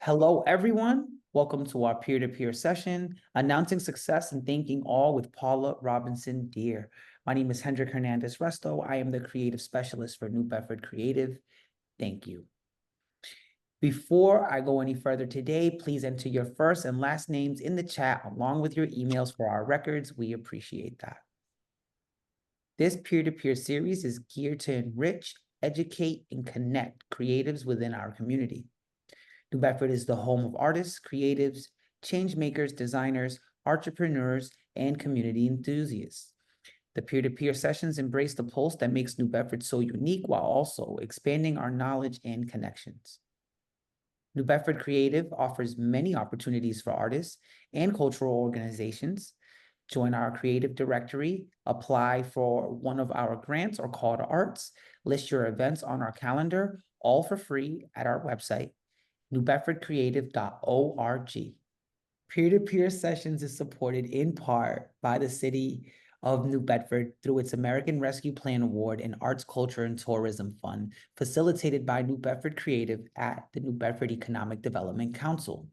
Hello, everyone. Welcome to our peer-to-peer session, Announcing Success and Thanking All with Paula Robinson Deare. My name is Hendrik Hernandez Resto. I am the creative specialist for New Bedford Creative. Thank you. Before I go any further today, please enter your first and last names in the chat along with your emails for our records. We appreciate that. This peer-to-peer series is geared to enrich, educate, and connect creatives within our community. New Bedford is the home of artists, creatives, change makers, designers, entrepreneurs, and community enthusiasts. The peer-to-peer sessions embrace the pulse that makes New Bedford so unique while also expanding our knowledge and connections. New Bedford Creative offers many opportunities for artists and cultural organizations. Join our creative directory, apply for one of our grants or call to arts, list your events on our calendar, all for free at our website, newbedfordcreative.org. Peer-to-peer sessions is supported in part by the City of New Bedford through its American Rescue Plan Award and Arts, Culture, and Tourism Fund, facilitated by New Bedford Creative at the New Bedford Economic Development Council.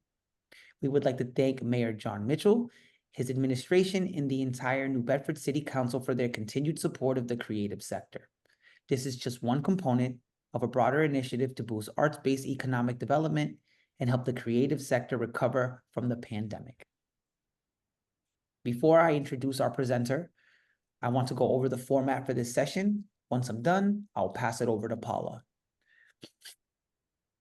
We would like to thank Mayor John Mitchell, his administration, and the entire New Bedford City Council for their continued support of the creative sector. This is just one component of a broader initiative to boost arts-based economic development and help the creative sector recover from the pandemic. Before I introduce our presenter, I want to go over the format for this session. Once I'm done, I'll pass it over to Paula.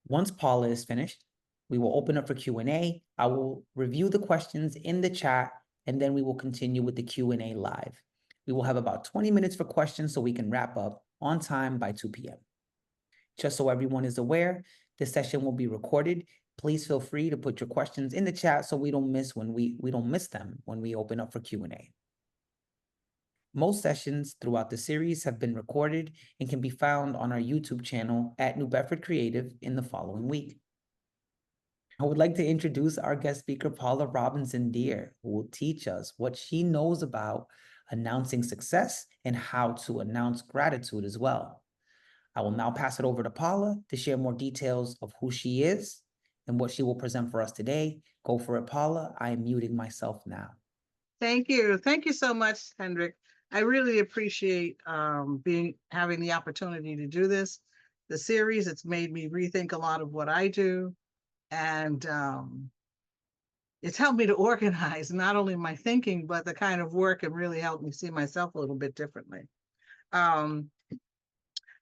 Once Paula is finished, we will open up for Q&A. I will review the questions in the chat, and then we will continue with the Q&A live. We will have about 20 minutes for questions so we can wrap up on time by 2 p.m. Just so everyone is aware, this session will be recorded. Please feel free to put your questions in the chat so we don't miss them when we open up for Q&A. Most sessions throughout the series have been recorded and can be found on our YouTube channel at New Bedford Creative in the following week. I would like to introduce our guest speaker, Paula Robinson Deare, who will teach us what she knows about announcing success and how to announce gratitude as well. I will now pass it over to Paula to share more details of who she is and what she will present for us today. Go for it, Paula. I am muting myself now. Thank you. Thank you so much, Hendrik. I really appreciate having the opportunity to do this. The series, it's made me rethink a lot of what I do. And it's helped me to organize not only my thinking, but the kind of work, and really helped me see myself a little bit differently.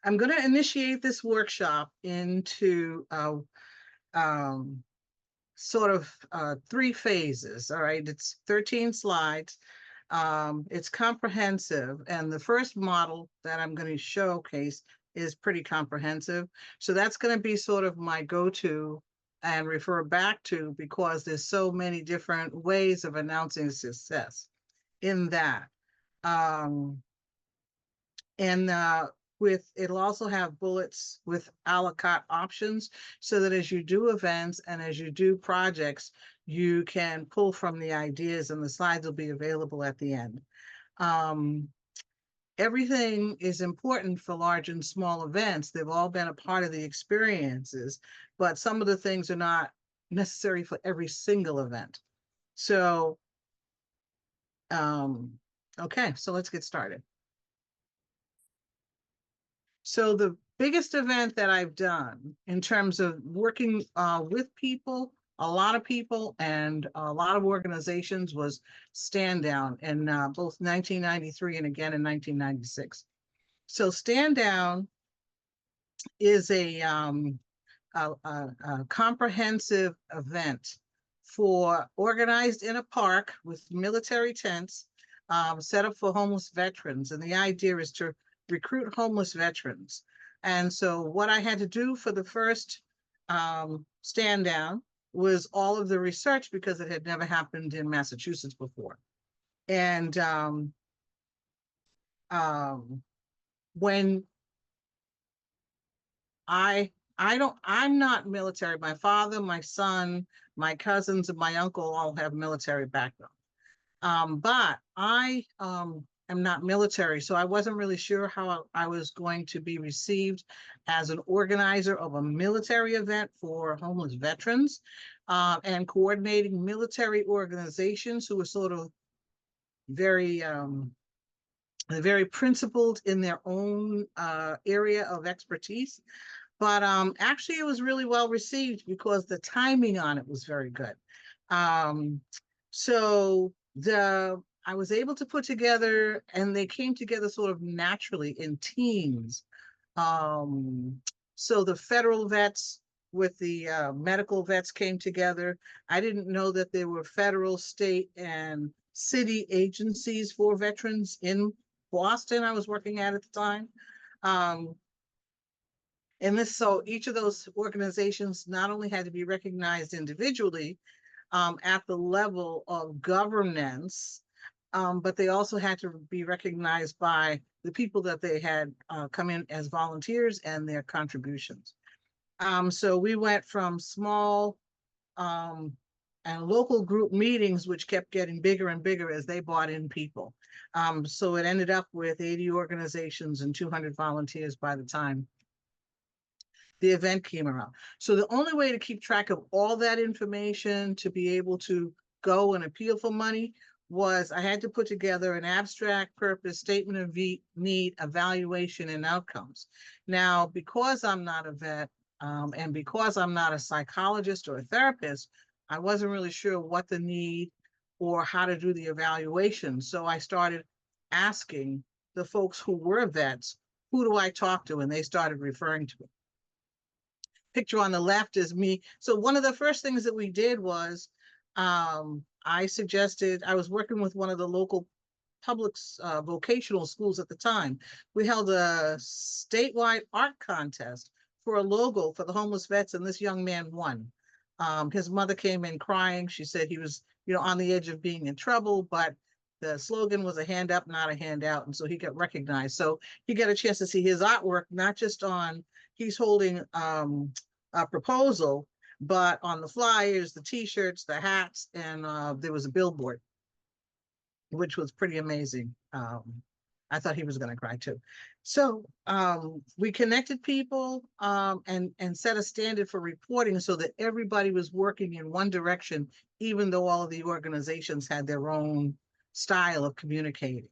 I'm going to initiate this workshop into sort of 3 phases. All right, it's 13 slides. It's comprehensive, and the first model that I'm going to showcase is pretty comprehensive. So that's going to be sort of my go-to and refer back to, because there's so many different ways of announcing success in that. It'll also have bullets with a la carte options, so that as you do events and as you do projects, you can pull from the ideas, and the slides will be available at the end. Everything is important for large and small events. They've all been a part of the experiences, but some of the things are not necessary for every single event. So, okay, so let's get started. So the biggest event that I've done in terms of working with people, a lot of people and a lot of organizations, was Stand Down in both 1993 and again in 1996. So Stand Down is a comprehensive event organized in a park with military tents set up for homeless veterans. And the idea is to recruit homeless veterans. And so what I had to do for the first Stand Down was all of the research, because it had never happened in Massachusetts before. And when I'm not military. My father, my son, my cousins, and my uncle all have military background. But I am not military, so I wasn't really sure how I was going to be received as an organizer of a military event for homeless veterans, and coordinating military organizations who were sort of very very principled in their own area of expertise. But actually, it was really well received because the timing on it was very good. Um, so I was able to put together, and they came together sort of naturally in teams. So the federal vets with the medical vets came together. I didn't know that there were federal, state, and city agencies for veterans in Boston I was working at the time. So each of those organizations not only had to be recognized individually at the level of governance, but they also had to be recognized by the people that they had come in as volunteers and their contributions. So we went from small and local group meetings, which kept getting bigger and bigger as they brought in people. So it ended up with 80 organizations and 200 volunteers by the time the event came around. So the only way to keep track of all that information to be able to go and appeal for money was I had to put together an abstract purpose, statement of need, evaluation, and outcomes. Now, because I'm not a vet, and because I'm not a psychologist or a therapist, I wasn't really sure what the need or how to do the evaluation. So I started asking the folks who were vets, who do I talk to? And they started referring to me. Picture on the left is me. So one of the first things that we did was I suggested, I was working with one of the local public vocational schools at the time. We held a statewide art contest for a logo for the homeless vets, and this young man won. His mother came in crying. She said he was, on the edge of being in trouble, but the slogan was a hand up, not a handout. And so he got recognized. So he got a chance to see his artwork, not just on, he's holding a proposal, but on the flyers, the t-shirts, the hats, and there was a billboard, which was pretty amazing. I thought he was going to cry too. So we connected people and set a standard for reporting so that everybody was working in one direction, even though all of the organizations had their own style of communicating.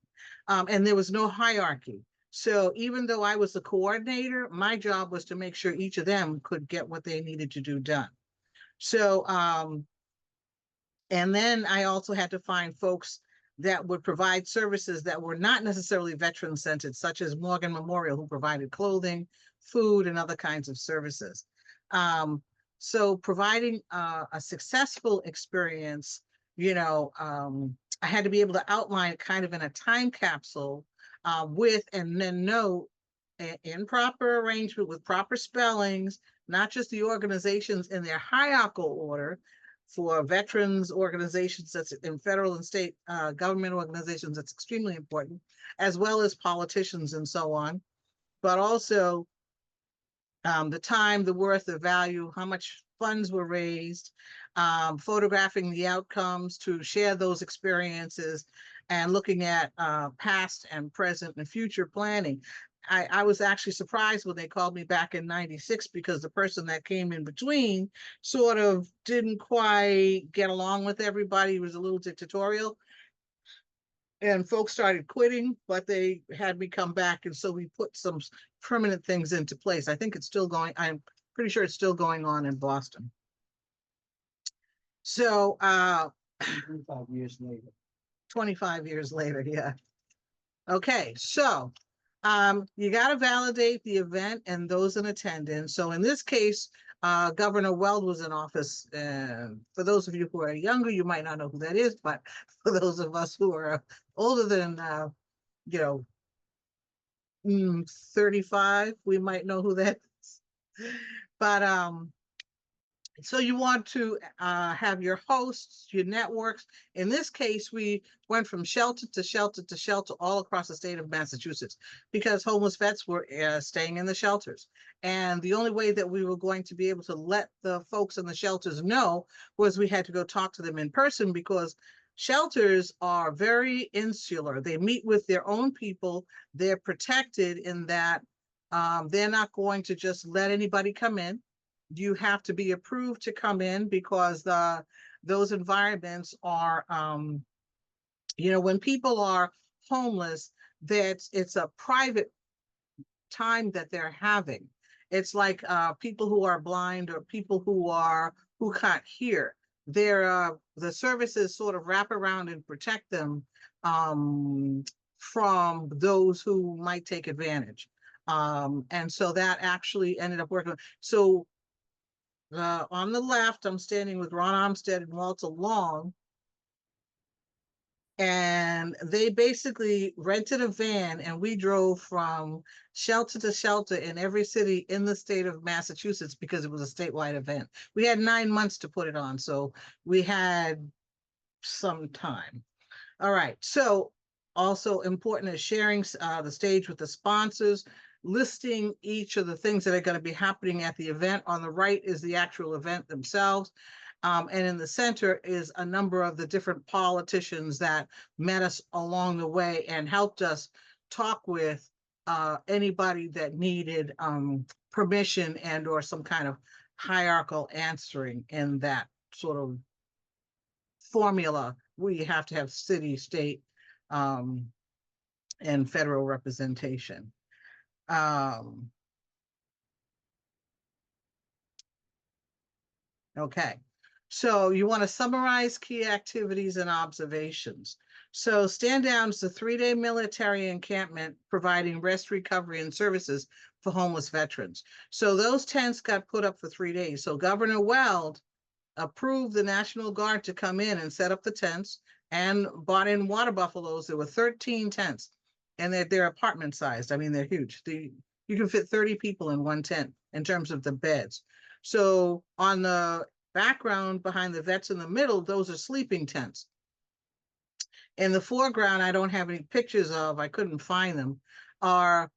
And there was no hierarchy. So even though I was the coordinator, my job was to make sure each of them could get what they needed to do done. So, and then I also had to find folks that would provide services that were not necessarily veteran-centered, such as Morgan Memorial, who provided clothing, food, and other kinds of services. So providing a successful experience, I had to be able to outline it kind of in a time capsule with, and then note in proper arrangement with proper spellings, not just the organizations in their hierarchical order, for veterans organizations that's in federal and state government organizations, that's extremely important, as well as politicians and so on, but also the time, the worth, the value, how much funds were raised, photographing the outcomes to share those experiences, and looking at past and present and future planning. I was actually surprised when they called me back in '96 because the person that came in between sort of didn't quite get along with everybody. He was a little dictatorial. And folks started quitting, but they had me come back. And so we put some permanent things into place. I think it's still going. I'm pretty sure it's still going on in Boston. So 25 years later. 25 years later, yeah. Okay, so you got to validate the event and those in attendance. So in this case, Governor Weld was in office. For those of you who are younger, you might not know who that is, but for those of us who are older than, 35, we might know who that is. But so you want to have your hosts, your networks. In this case, we went from shelter to shelter to shelter all across the state of Massachusetts because homeless vets were staying in the shelters. And the only way that we were going to be able to let the folks in the shelters know was we had to go talk to them in person, because Shelters are very insular. They meet with their own people. They're protected in that they're not going to just let anybody come in. You have to be approved to come in because those environments are, when people are homeless, it's a private time that they're having. It's like people who are blind or people who can't hear. The services sort of wrap around and protect them from those who might take advantage. And so that actually ended up working. So on the left, I'm standing with Ron Armstead and Walter Long, and they basically rented a van and we drove from shelter to shelter in every city in the state of Massachusetts because it was a statewide event. We had 9 months to put it on, so we had some time. All right, so also important is sharing the stage with the sponsors, listing each of the things that are going to be happening at the event. On the right is the actual event themselves. And in the center is a number of the different politicians that met us along the way and helped us talk with anybody that needed permission and or some kind of hierarchical answering in that sort of formula. We have to have city, state, and federal representation. Okay. So you want to summarize key activities and observations. So Stand Down is a 3-day military encampment providing rest, recovery, and services for homeless veterans. So those tents got put up for 3 days. So Governor Weld approved the National Guard to come in and set up the tents and bought in water buffaloes. There were 13 tents, and they're apartment sized. I mean, they're huge. You can fit 30 people in one tent in terms of the beds. So on the background behind the vets in the middle, those are sleeping tents. In the foreground, I don't have any pictures of, I couldn't find them, are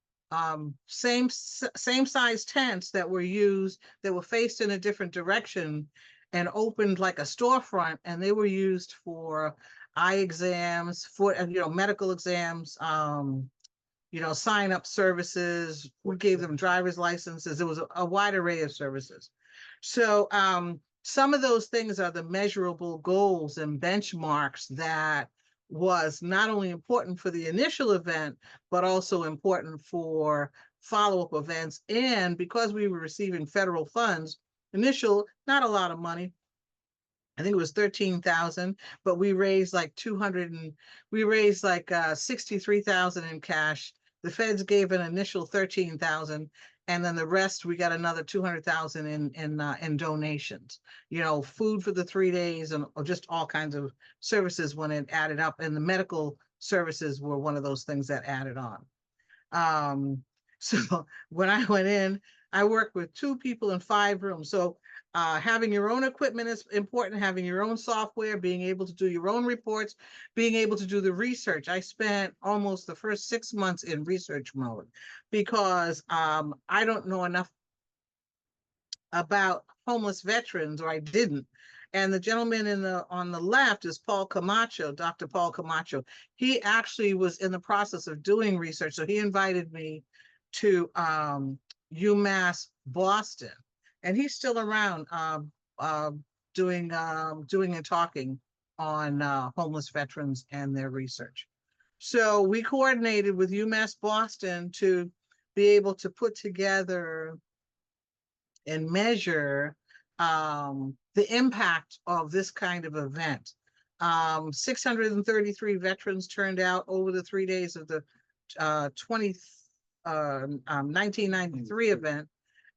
same size tents that were used, that were faced in a different direction and opened like a storefront, and they were used for eye exams, for medical exams, sign up services. We gave them driver's licenses. It was a wide array of services. So some of those things are the measurable goals and benchmarks that was not only important for the initial event, but also important for follow-up events. And because we were receiving federal funds, not a lot of money. I think it was 13,000, but we raised like 63,000 in cash. The feds gave an initial 13,000, and then the rest we got another 200,000 in donations. Food for the 3 days and just all kinds of services when it added up, and the medical services were one of those things that added on. So when I went in, I worked with 2 people in 5 rooms. So having your own equipment is important, having your own software, being able to do your own reports, being able to do the research. I spent almost the first 6 months in research mode because I don't know enough about homeless veterans, or I didn't. And the gentleman on the left is Paul Camacho, Dr. Paul Camacho. He actually was in the process of doing research. So he invited me to UMass Boston, and he's still around doing and talking on homeless veterans and their research. So we coordinated with UMass Boston to be able to put together and measure the impact of this kind of event. 633 veterans turned out over the 3 days of the 1993 event.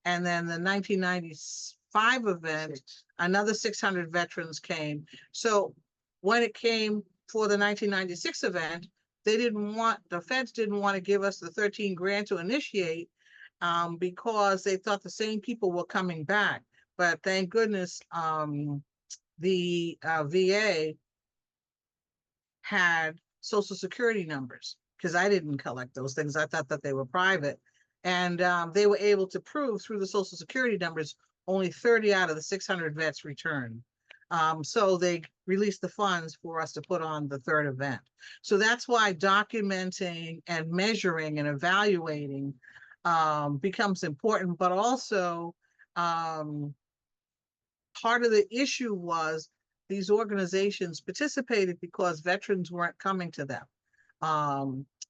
And then the 1995 event, another 600 veterans came. So when it came for the 1996 event, the feds didn't want to give us the 13 grand to initiate because they thought the same people were coming back. But thank goodness the VA had Social Security numbers, because I didn't collect those things. I thought that they were private. And they were able to prove through the Social Security numbers only 30 out of the 600 vets returned. So they released the funds for us to put on the third event. So that's why documenting and measuring and evaluating becomes important, but also part of the issue was these organizations participated because veterans weren't coming to them.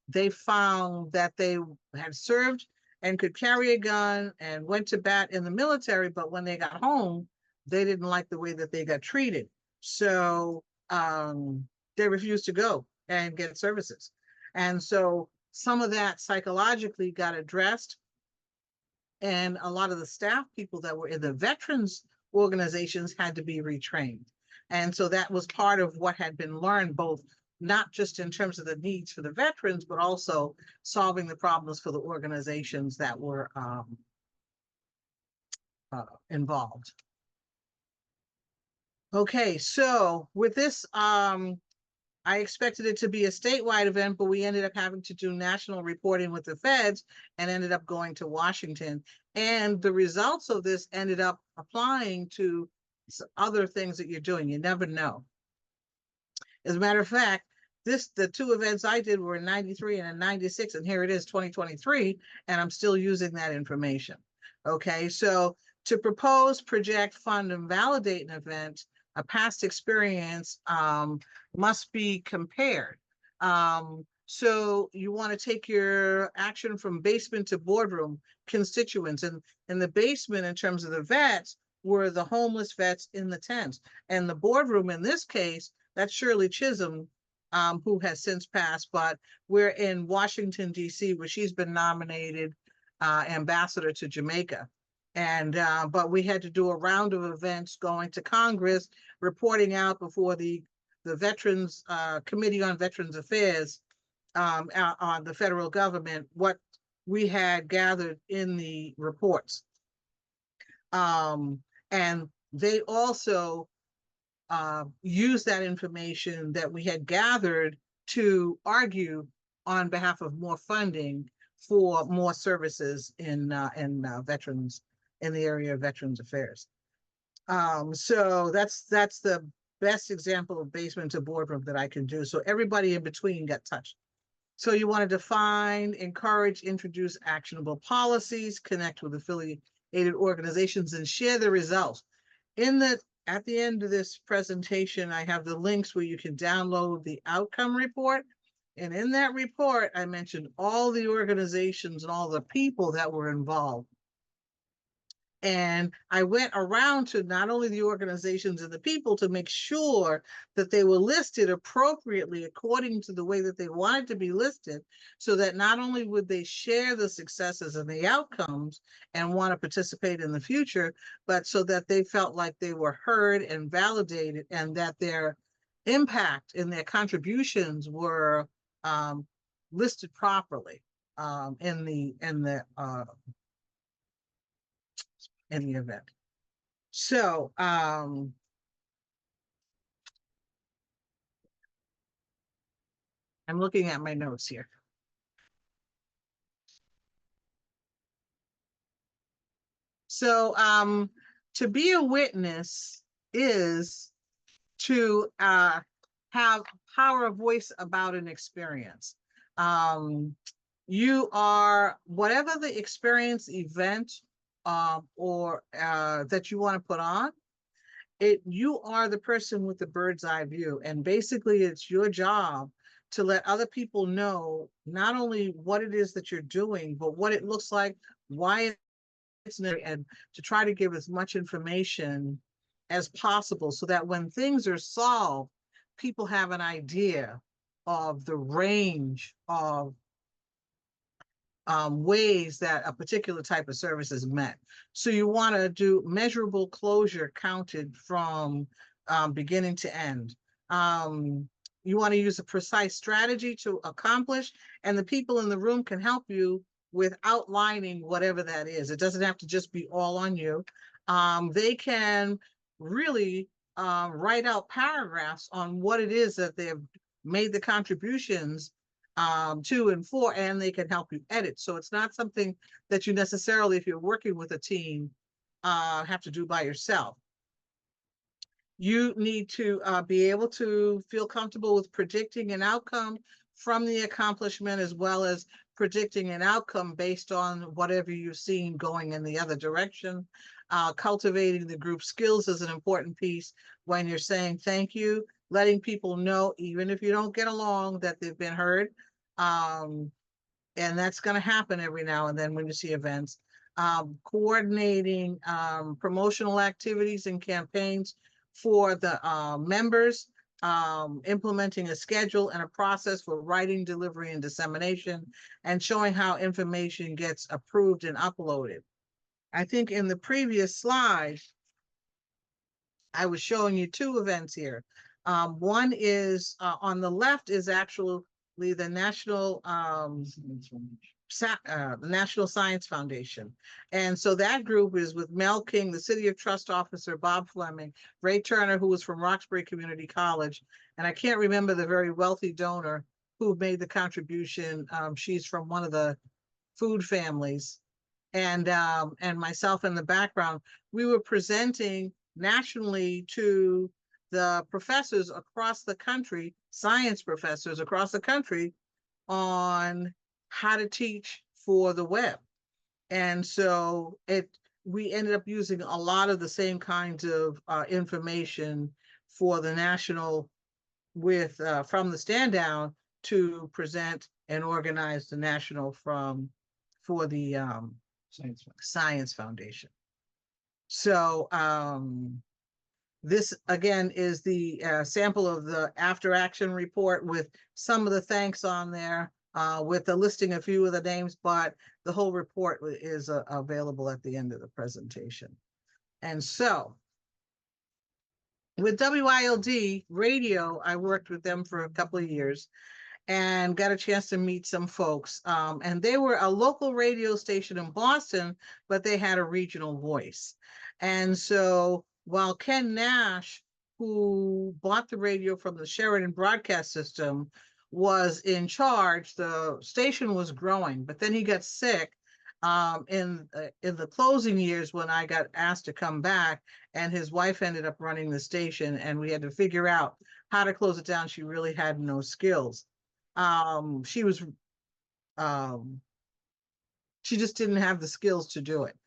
They found that they had served and could carry a gun and went to bat in the military, but when they got home, they didn't like the way that they got treated. So they refused to go and get services. And so some of that psychologically got addressed. And a lot of the staff people that were in the veterans organizations had to be retrained. And so that was part of what had been learned, both not just in terms of the needs for the veterans, but also solving the problems for the organizations that were involved. Okay, so with this, I expected it to be a statewide event, but we ended up having to do national reporting with the feds and ended up going to Washington. And the results of this ended up applying to other things that you're doing. You never know. As a matter of fact, the two events I did were in 93 and in 96, and here it is 2023, and I'm still using that information. Okay, so to propose, project, fund, and validate an event, a past experience must be compared. So you want to take your action from basement to boardroom constituents. And in the basement, in terms of the vets, were the homeless vets in the tents. And the boardroom, in this case, that's Shirley Chisholm, who has since passed, but we're in Washington, D.C., where she's been nominated ambassador to Jamaica. And but we had to do a round of events going to Congress, reporting out before the Veterans Committee on Veterans Affairs on the federal government what we had gathered in the reports. And they also use that information that we had gathered to argue on behalf of more funding for more services in veterans, in the area of veterans affairs. So that's the best example of basement to boardroom that I can do. So everybody in between got touched. So you want to define, encourage, introduce actionable policies, connect with affiliated organizations, and share the results. At the end of this presentation, I have the links where you can download the outcome report. And in that report, I mentioned all the organizations and all the people that were involved. And I went around to not only the organizations and the people to make sure that they were listed appropriately according to the way that they wanted to be listed, so that not only would they share the successes and the outcomes and want to participate in the future, but so that they felt like they were heard and validated and that their impact and their contributions were listed properly in the event. So I'm looking at my notes here. So to be a witness is to have power of voice about an experience. You are, whatever the experience, event, or that you want to put on, you are the person with the bird's eye view. And basically it's your job to let other people know not only what it is that you're doing, but what it looks like, why it's there, and to try to give as much information as possible so that when things are solved, people have an idea of the range of ways that a particular type of service is met. So you want to do measurable closure counted from beginning to end. You want to use a precise strategy to accomplish, and the people in the room can help you with outlining whatever that is. It doesn't have to just be all on you. They can really write out paragraphs on what it is that they've made the contributions to and for, and they can help you edit. So it's not something that you necessarily, if you're working with a team, have to do by yourself. You need to be able to feel comfortable with predicting an outcome from the accomplishment, as well as predicting an outcome based on whatever you've seen going in the other direction. Cultivating the group skills is an important piece when you're saying thank you, letting people know, even if you don't get along, that they've been heard. And that's going to happen every now and then when you see events. Coordinating promotional activities and campaigns for the members, implementing a schedule and a process for writing, delivery, and dissemination, and showing how information gets approved and uploaded. I think in the previous slide, I was showing you two events here. One is on the left is actually the National Science Foundation. And so that group is with Mel King, the City of Trust Officer, Bob Fleming, Ray Turner, who was from Roxbury Community College. And I can't remember the very wealthy donor who made the contribution. She's from one of the food families. And myself in the background, we were presenting nationally to the professors across the country, science professors across the country, on how to teach for the web. And so we ended up using a lot of the same kinds of information for the national with from the stand down to present and organize the national for the Science Foundation. So this again is the sample of the after action report with some of the thanks on there, with a listing a few of the names, but the whole report is available at the end of the presentation. And so with WILD radio, I worked with them for a couple of years and got a chance to meet some folks. And they were a local radio station in Boston, but they had a regional voice. And so while Ken Nash, who bought the radio from the Sheridan broadcast system, was in charge, the station was growing, but then he got sick in the closing years when I got asked to come back, and his wife ended up running the station, and we had to figure out how to close it down. She really had no skills. She just didn't have the skills to do it.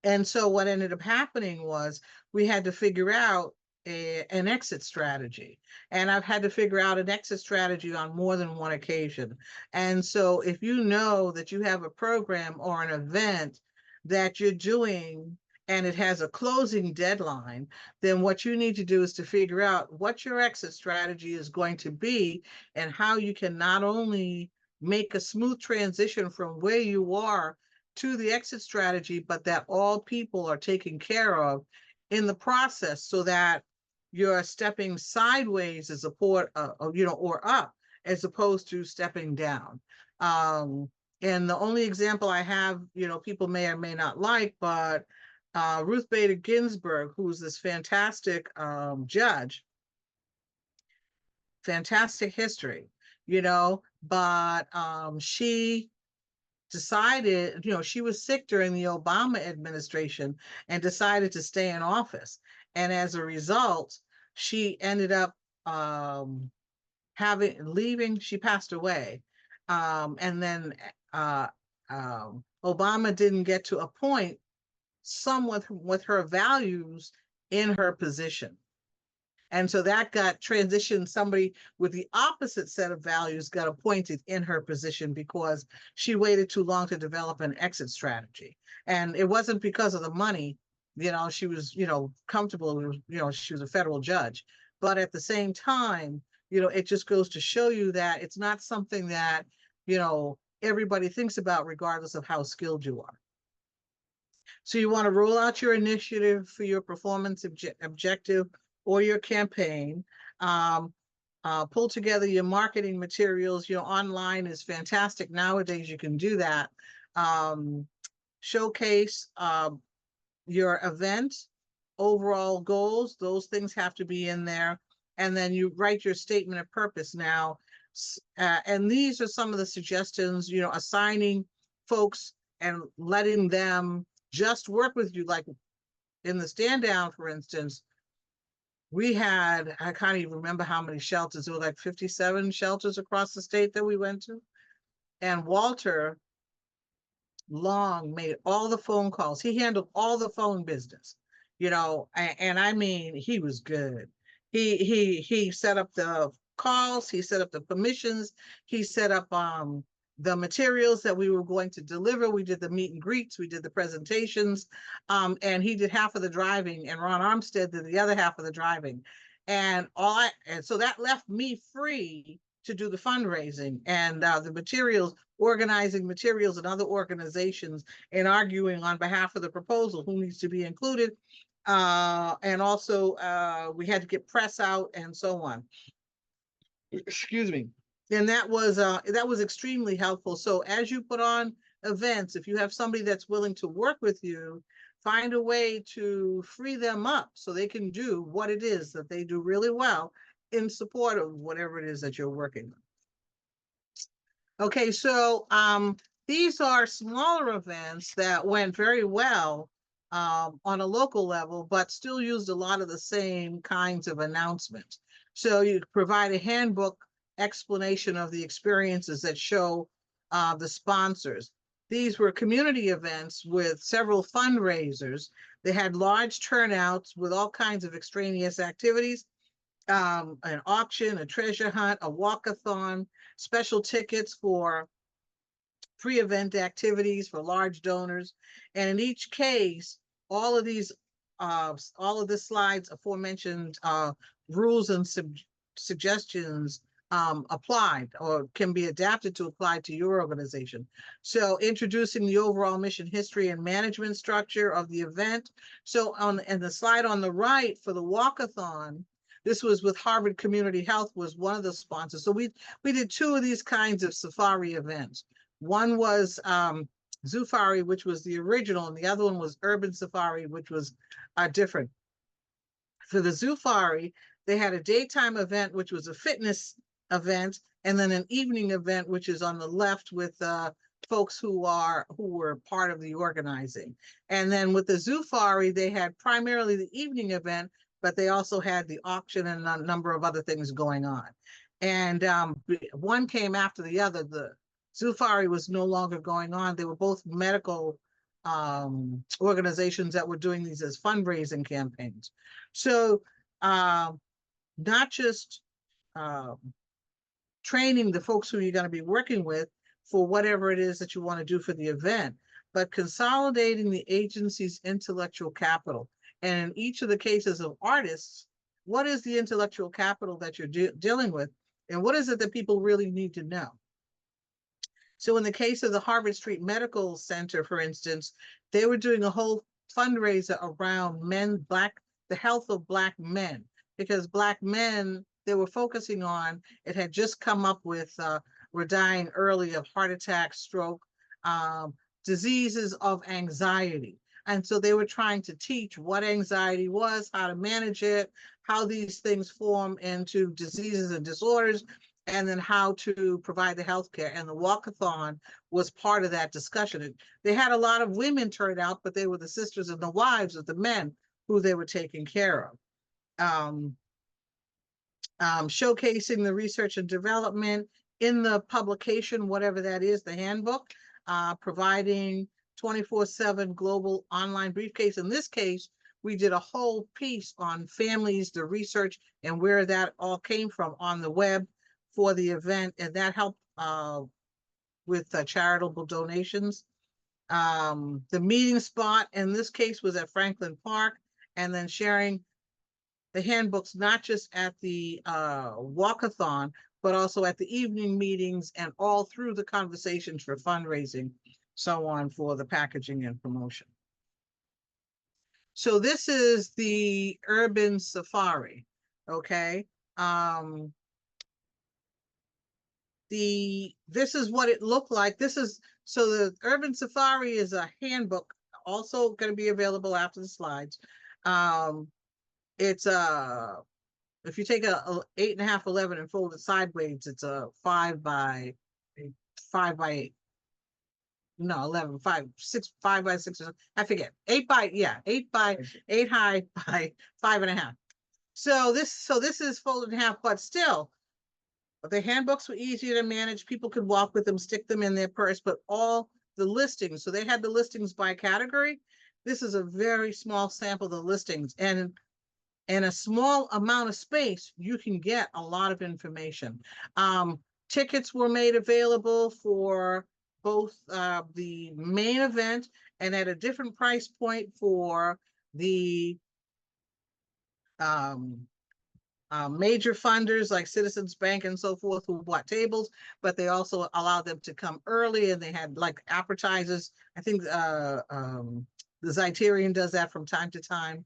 And so what ended up happening was we had to figure out an exit strategy. And I've had to figure out an exit strategy on more than one occasion. And so if you know that you have a program or an event that you're doing and it has a closing deadline, then what you need to do is to figure out what your exit strategy is going to be and how you can not only make a smooth transition from where you are to the exit strategy, but that all people are taken care of in the process, so that you're stepping sideways as or up, as opposed to stepping down. And the only example I have, people may or may not like, but Ruth Bader Ginsburg, who's this fantastic judge, fantastic history, but she decided, she was sick during the Obama administration and decided to stay in office. And as a result, she ended up leaving, she passed away. And then Obama didn't get to appoint someone with her values in her position. And so that got transitioned. Somebody with the opposite set of values got appointed in her position because she waited too long to develop an exit strategy. And it wasn't because of the money, she was, comfortable, she was a federal judge. But at the same time, it just goes to show you that it's not something that, everybody thinks about regardless of how skilled you are. So you want to roll out your initiative for your performance objective or your campaign. Pull together your marketing materials. Online is fantastic. Nowadays, you can do that. Showcase your event, overall goals. Those things have to be in there. And then you write your statement of purpose now. And these are some of the suggestions, assigning folks and letting them just work with you, like in the stand down, for instance, we had, I can't even remember how many shelters. There were like 57 shelters across the state that we went to. And Walter Long made all the phone calls. He handled all the phone business, and I mean, he was good. He set up the calls, he set up the permissions, he set up the materials that we were going to deliver. We did the meet and greets, we did the presentations, and he did half of the driving, and Ron Armstead did the other half of the driving. And so that left me free to do the fundraising and the materials, organizing materials and other organizations, and arguing on behalf of the proposal who needs to be included. And also we had to get press out and so on. Excuse me. And that was extremely helpful. So as you put on events, if you have somebody that's willing to work with you, find a way to free them up so they can do what it is that they do really well in support of whatever it is that you're working on. Okay, so these are smaller events that went very well on a local level, but still used a lot of the same kinds of announcements. So you provide a handbook explanation of the experiences that show the sponsors. These were community events with several fundraisers. They had large turnouts with all kinds of extraneous activities, an auction, a treasure hunt, a walkathon, special tickets for pre-event activities for large donors. And in each case, all of the slides aforementioned rules and suggestions applied or can be adapted to apply to your organization. So introducing the overall mission, history, and management structure of the event. So in the slide on the right for the walkathon, this was with Harvard Community Health was one of the sponsors. So we did two of these kinds of safari events. One was Zoofari, which was the original, and the other one was Urban Safari, which was different. For the Zoofari, they had a daytime event, which was a fitness event, and then an evening event, which is on the left with folks who were part of the organizing. And then with the Zoofari, they had primarily the evening event, but they also had the auction and a number of other things going on. And one came after the other. The Zoofari was no longer going on. They were both medical organizations that were doing these as fundraising campaigns. So not just training the folks who you're going to be working with for whatever it is that you want to do for the event, but consolidating the agency's intellectual capital. And in each of the cases of artists, what is the intellectual capital that you're dealing with? And what is it that people really need to know? So in the case of the Harvard Street Medical Center, for instance, they were doing a whole fundraiser around the health of Black men, because Black men, they were focusing on, it had just come up with, were dying early of heart attack, stroke, diseases of anxiety. And so they were trying to teach what anxiety was, how to manage it, how these things form into diseases and disorders, and then how to provide the healthcare. And the walkathon was part of that discussion. They had a lot of women turn out, but they were the sisters and the wives of the men who they were taking care of. Showcasing the research and development in the publication, whatever that is, the handbook, providing 24/7 global online briefcase. In this case, we did a whole piece on families, the research, and where that all came from on the web for the event, and that helped with charitable donations. The meeting spot in this case was at Franklin Park, and then sharing the handbooks not just at the walkathon, but also at the evening meetings and all through the conversations for fundraising, so on, for the packaging and promotion. So this is the urban safari, okay? This is what it looked like. So the urban safari is a handbook, also going to be available after the slides. It's if you take a 8.5, 11 and fold it sideways, it's a 5 by 8. no, 11, 5, 6, 5 by 6, I forget. 8 by, yeah, 8 by 8 high by 5.5. So this is folded in half, but still, the handbooks were easier to manage. People could walk with them, stick them in their purse, but all the listings, so they had the listings by category. This is a very small sample of the listings, and in a small amount of space, you can get a lot of information. Tickets were made available for both the main event and at a different price point for the major funders like Citizens Bank and so forth who bought tables, but they also allowed them to come early, and they had like appetizers. I think the Zeitarian does that from time to time.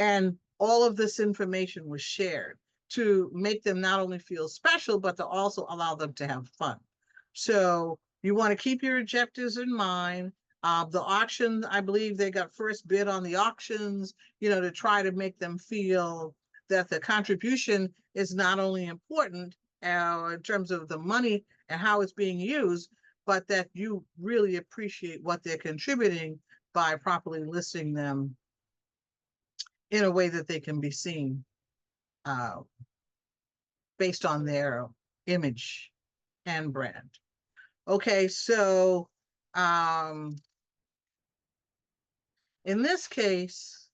And all of this information was shared to make them not only feel special, but to also allow them to have fun. So you want to keep your objectives in mind. The auction, I believe they got first bid on the auctions, to try to make them feel that the contribution is not only important in terms of the money and how it's being used, but that you really appreciate what they're contributing by properly listing them in a way that they can be seen based on their image and brand. Okay, so in this case,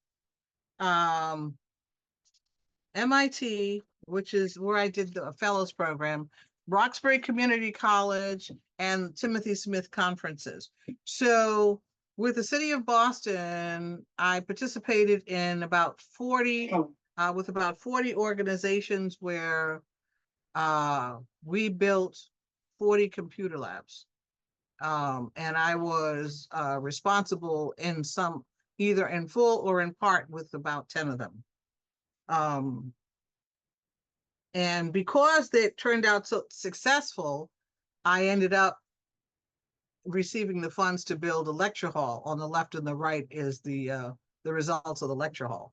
MIT, which is where I did the fellows program, Roxbury Community College, and Timothy Smith conferences. So with the city of Boston, I participated in about 40, with about 40 organizations where we built 40 computer labs. And I was responsible in some, either in full or in part, with about 10 of them. And because they turned out so successful, I ended up receiving the funds to build a lecture hall. On the left and the right is the results of the lecture hall.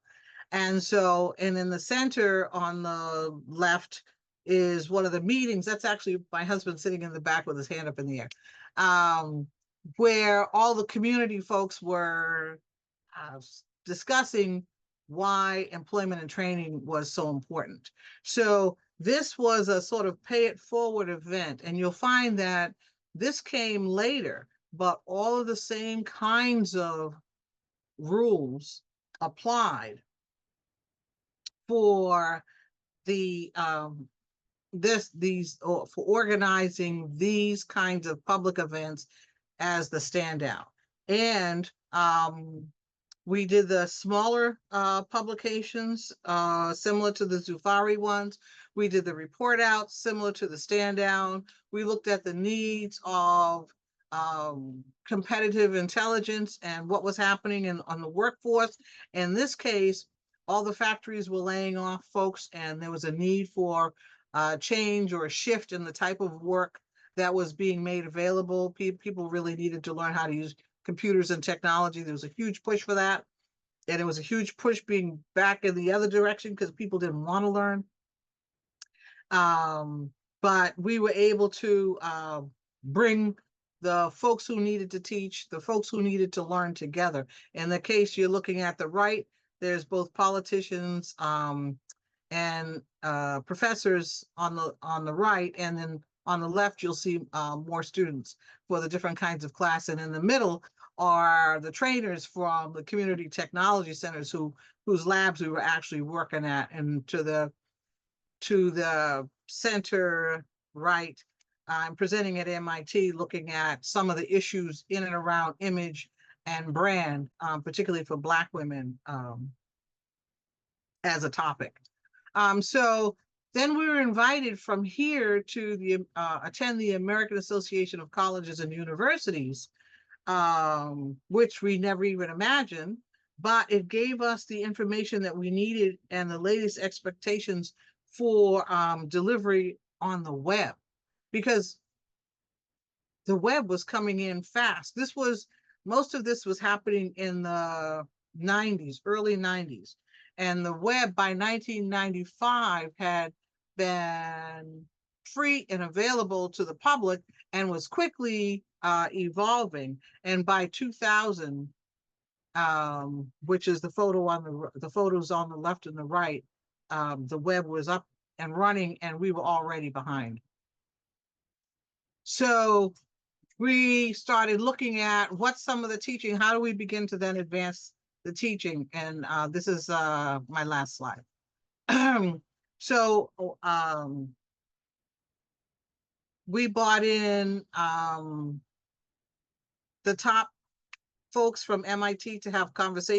And so, and in the center on the left is one of the meetings. That's actually my husband sitting in the back with his hand up in the air, where all the community folks were discussing why employment and training was so important. So this was a sort of pay it forward event, and you'll find that this came later, but all of the same kinds of rules applied for the for organizing these kinds of public events as the standout. And we did the smaller publications, similar to the Zufari ones. We did the report out, similar to the stand down. We looked at the needs of competitive intelligence and what was happening on the workforce. In this case, all the factories were laying off folks, and there was a need for change or a shift in the type of work that was being made available. People really needed to learn how to use computers and technology. There was a huge push for that. And it was a huge push being back in the other direction because people didn't want to learn. But we were able to bring the folks who needed to teach, the folks who needed to learn together. In the case you're looking at the right, there's both politicians and professors on the right, and then on the left you'll see more students for the different kinds of class, and in the middle are the trainers from the community technology centers whose labs we were actually working at. And to the center right, I'm presenting at MIT, looking at some of the issues in and around image and brand, particularly for Black women as a topic. So then we were invited from here to attend the American Association of Colleges and Universities, which we never even imagined, but it gave us the information that we needed and the latest expectations for delivery on the web, because the web was coming in fast. Most of this was happening in the 90s, early 90s. And the web by 1995 had been free and available to the public and was quickly evolving. And by 2000, which is the photos on the left and the right, the web was up and running, and we were already behind. So we started looking at what's some of the teaching, how do we begin to then advance the teaching? And this is my last slide. So we brought in the top folks from MIT to have conversations